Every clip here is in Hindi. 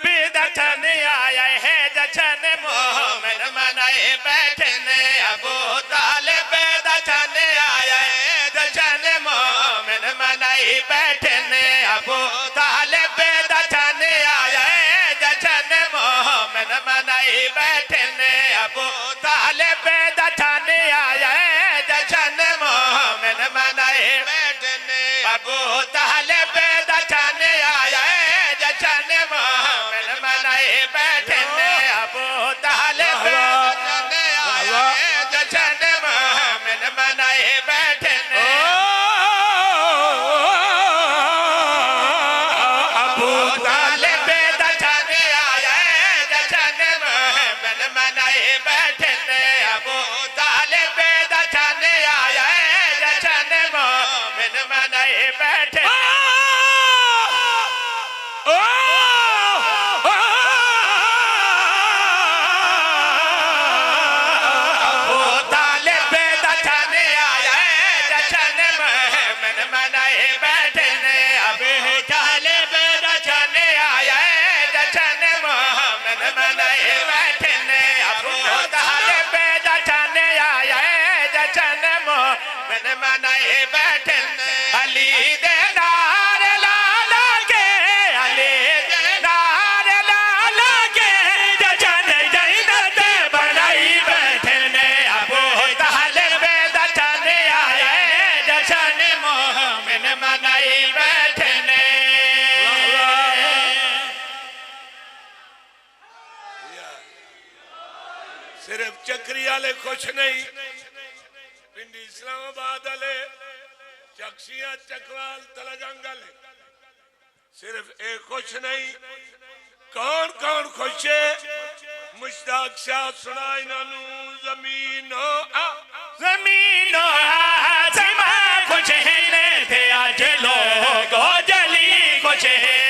बेदचन आया है जशन मोमिन मनाए बैठे ने अबू तालिब बेदचन आया है जशन मोमिन मनाए बैठे ने अबू तालिब बेदचन आया है जशन मोमिन मनाए बैठे ने अबू तालिब बेदचन आया है जशन मोमिन मनाए बैठे ने अबू तालिब बेदचन आया है जशन मोमिन मनाए बैठे ने अबू तालिब बेदचन आया है जशन मोमिन मनाए बैठे ने अबू तालिब बेदचन आया है जशन मोमिन मनाए बैठे ने अबू तालिब बेदचन आया है जशन मोमिन मनाए बैठे मनाए बैठे अली दे नार लाला के अली दे नार लाला के जशन जन्नत बनाई बैठे ने अबू तालिब बेदचन आया है जशन मोमिन मनाए बैठे ने सिर्फ चक्री वाले खुश नहीं पिंडी इस्लामाबाद वाले चक्सिया चकवाल तलाजंगल सिर्फ एक खुश नहीं कौन कौन खुश है मुश्ताक शाह सुना इन्होंने जमीनो आसमा खुश है ने थे आज लोग जली खुश है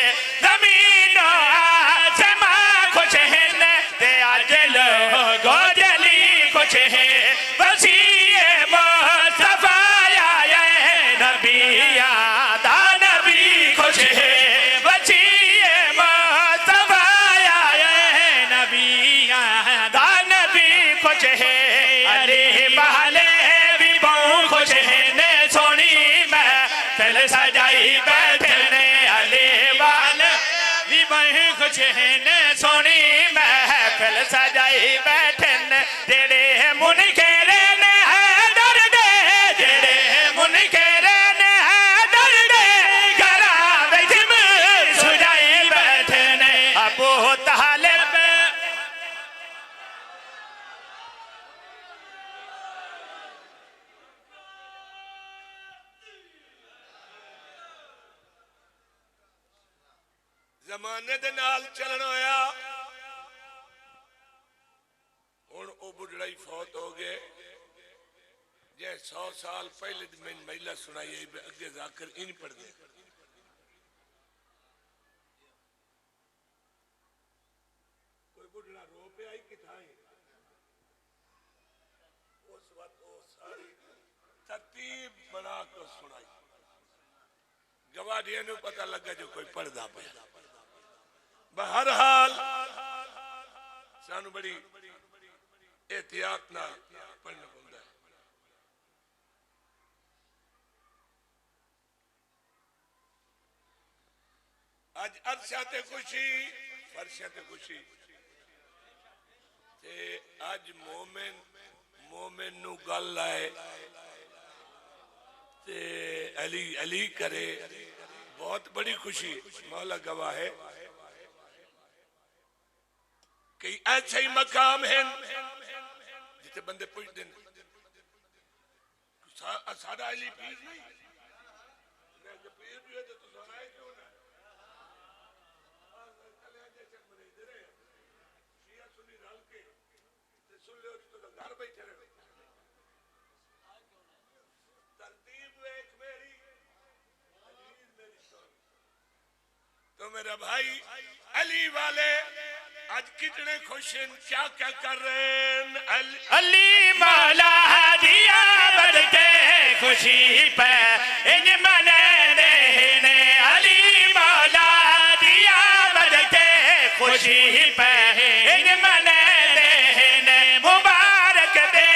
जमीनो आसमा खुश है ने थे आज लोग जली खुश है सजाई बैठे ने अली वाले खुश ने सोनी महफिल सजाई बैठे ने जेड़े मुनकेरे ने है डर दे जेड़े मुनकेरे ने है डर दे घरा विच सजाई बैठे ने अबू तालिब जमाने दे नाल चलन होया हुण ओ बुढ़ड़ा ही फौत हो गए जे 100 साल पहले मैं महिला सुनाई अगे जाकर इन पढ़ दे कोई बुढ़ड़ा रो पे आई किथाई उस वक्त वो सारी तरतीब बना कर सुनाई गवाडिया ने पता लगा जो कोई पढ़दा पे बहरहाल सानू बड़ी एहतियात नाल पढ़ना पौंदा है अज अरशा ते खुशी फरशा ते खुशी ते अज मोमिन नू गल आए ते अली अली करे बहुत बड़ी खुशी मौला गवाह है कई ऐसे ही मकाम हैं जिथे बंदे पूछते हैं सादा अली पीर नहीं पीर भी है तो सुनाए क्यों ना सुनी रल के सुन लो तो घर बैठे रहे तरतीब एक मेरी तो मेरा भाई अली वाले आज कितने खुश हैं क्या क्या कर रहे हैं अली मौला दिया बढ़ के खुशी पे इन मने ने अली मौला दिया बढ़ के खुशी पे इन मनाते ने मुबारक दे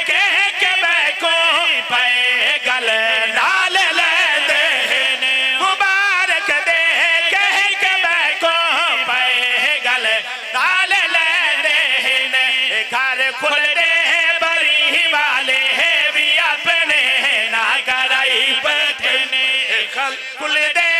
के बैको पे गल नाल लेते ने मुबारक दे के बैको पे गल नाल लेते ने घर खुलते बरी वाले भी अपने ना कराई बैठने खुलते